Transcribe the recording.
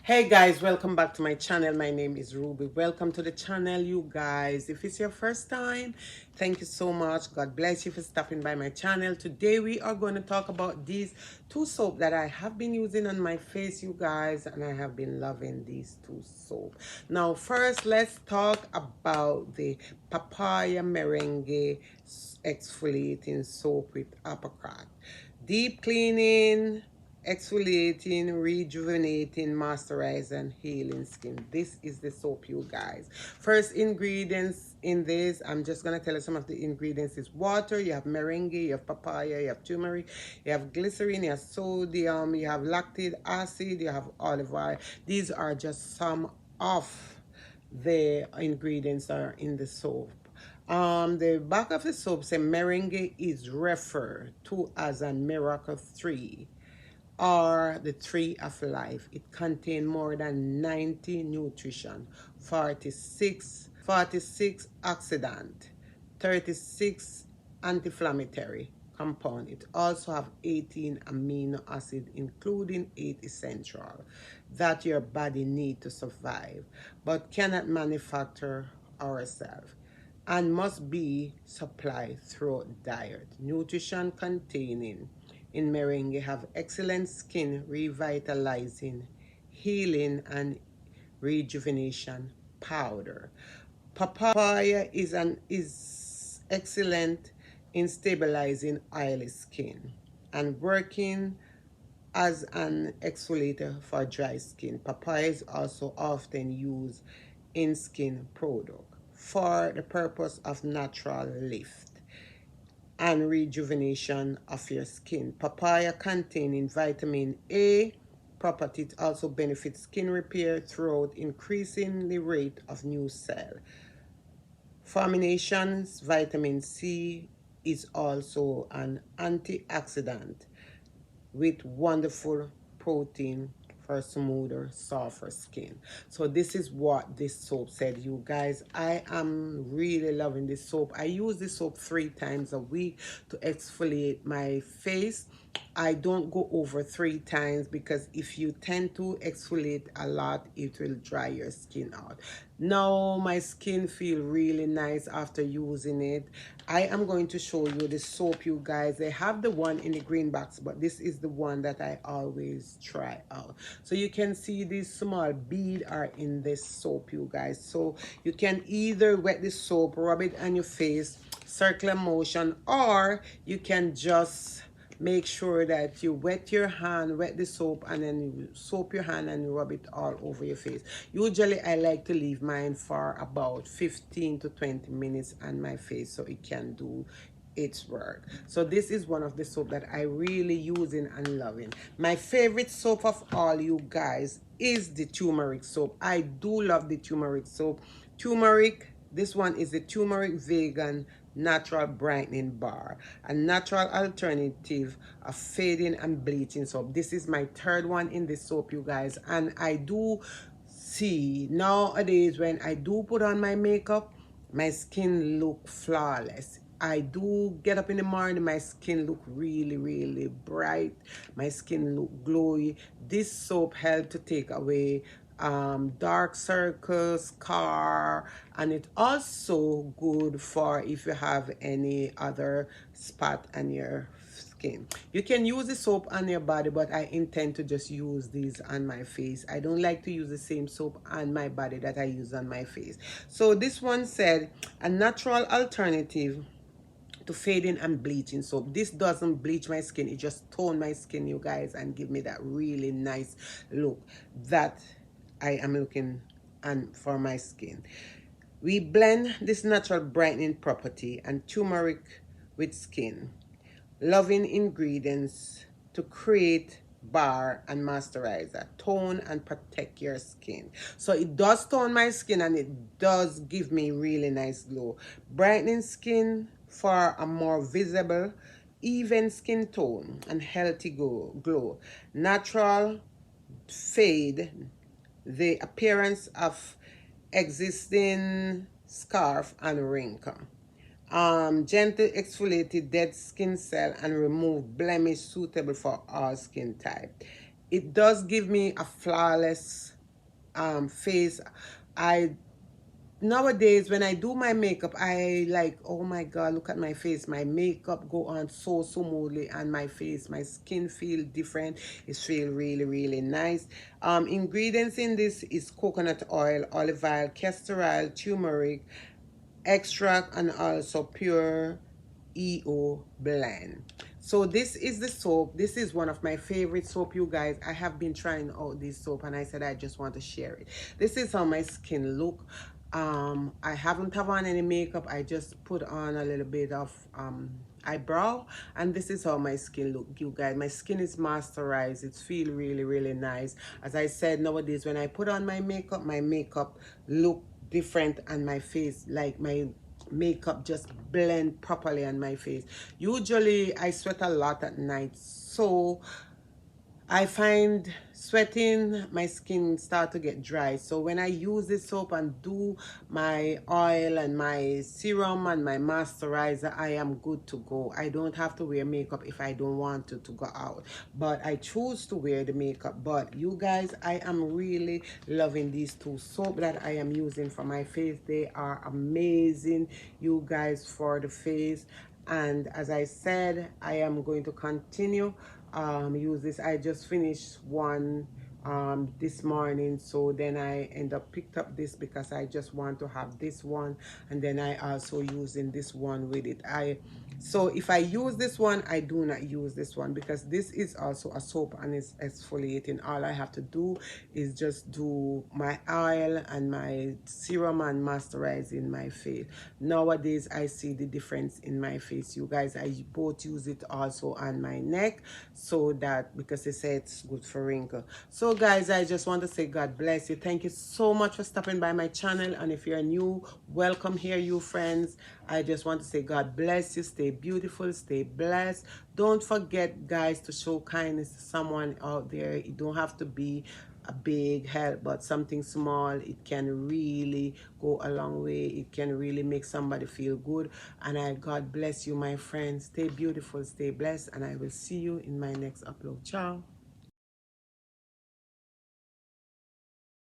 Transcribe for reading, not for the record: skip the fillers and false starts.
Hey guys, welcome back to my channel. My name is Ruby. Welcome to the channel, you guys. If it's your first time, thank you so much. God bless you for stopping by my channel. Today we are going to talk about these two soap that I have been using on my face, you guys, and I have been loving these two soap. Now first, let's talk about the Papaya Merengue exfoliating soap with apricot. Deep cleaning, exfoliating, rejuvenating, moisturizing, and healing skin. This is the soap, you guys. First ingredients in this, I'm just gonna tell you some of the ingredients. Is water, you have merengue, you have papaya, you have turmeric, you have glycerin, you have sodium, you have lactic acid, you have olive oil. These are just some of the ingredients that are in the soap. The back of the soap says merengue is referred to as a miracle 3 or the tree of life. It contains more than 90 nutrition, 46 oxidant, 36 anti-inflammatory compound. It also have 18 amino acid, including 8 essential that your body need to survive, but cannot manufacture ourselves and must be supplied through diet. Nutrition containing in merengue have excellent skin revitalizing, healing, and rejuvenation powder. Papaya is excellent in stabilizing oily skin and working as an exfoliator for dry skin. Papaya is also often used in skin product for the purpose of natural lift and rejuvenation of your skin. Papaya containing vitamin A property. It also benefits skin repair throughout increasing the rate of new cell formations. Vitamin C is also an antioxidant with wonderful protein for smoother, softer skin. So this is what this soap said, you guys. I am really loving this soap. I use this soap 3 times a week to exfoliate my face. I don't go over 3 times because if you tend to exfoliate a lot, it will dry your skin out. Now my skin feel really nice after using it. I am going to show you the soap, you guys. They have the one in the green box, but this is the one that I always try out. So you can see these small beads are in this soap, you guys. So you can either wet the soap, rub it on your face, circular motion, or you can just make sure that you wet your hand, wet the soap, and then you soap your hand and rub it all over your face. Usually I like to leave mine for about 15 to 20 minutes on my face so it can do its work. So this is one of the soap that I really using and loving. My favorite soap of all, you guys, is the turmeric soap. I do love the turmeric soap. Turmeric, this one is the turmeric vegan natural brightening bar, a natural alternative of fading and bleaching soap. This is my 3rd one in this soap, you guys, and I do see nowadays when I do put on my makeup, my skin look flawless. I do get up in the morning, my skin look really bright, my skin look glowy. This soap helped to take away dark circles, scar, and it also good for if you have any other spot on your skin. You can use the soap on your body, but I intend to just use these on my face. I don't like to use the same soap on my body that I use on my face. So this one said a natural alternative to fading and bleaching. So this doesn't bleach my skin, it just tone my skin, you guys, and give me that really nice look that I am looking and for my skin. We blend this natural brightening property and turmeric with skin loving ingredients to create bar and moisturizer, tone and protect your skin. So it does tone my skin and it does give me really nice glow, brightening skin for a more visible, even skin tone and healthy glow. Natural fade the appearance of existing scarf and wrinkle. Gentle exfoliated dead skin cell and remove blemish suitable for all skin type. It does give me a flawless face. I Nowadays when I do my makeup, I like, oh my god, look at my face. My makeup go on so smoothly, and my face, my skin feel different. It feel really, really nice. Ingredients in this is coconut oil, olive oil, castor oil, turmeric extract, and also pure EO blend. So this is the soap. This is one of my favorite soap, you guys. I have been trying out this soap, and I said I just want to share it. This is how my skin look. I haven't have on any makeup. I just put on a little bit of eyebrow, and this is how my skin look, you guys. My skin is moisturized. It feel really, really nice. As I said, nowadays when I put on my makeup look different, and my face, like my makeup just blend properly on my face. Usually I sweat a lot at night, so I find sweating, my skin start to get dry. So when I use this soap and do my oil and my serum and my moisturizer, I am good to go. I don't have to wear makeup if I don't want to go out. But I choose to wear the makeup. But you guys, I am really loving these two soap that I am using for my face. They are amazing, you guys, for the face. And as I said, I am going to continue use this. I just finished one this morning, so then I end up picked up this because I just want to have this one, and then I also using this one with it. So if I use this one, I do not use this one because this is also a soap and it's exfoliating. All I have to do is just do my oil and my serum and moisturizing my face. Nowadays I see the difference in my face, you guys. I both use it also on my neck, so that because they say it's good for wrinkle. So guys, I just want to say God bless you. Thank you so much for stopping by my channel, and if you're new, welcome here, you friends. I just want to say God bless you. Stay beautiful, stay blessed. Don't forget, guys, to show kindness to someone out there. It don't have to be a big help, but something small, it can really go a long way. It can really make somebody feel good. And God bless you, my friends. Stay beautiful, stay blessed, and I will see you in my next upload. Ciao.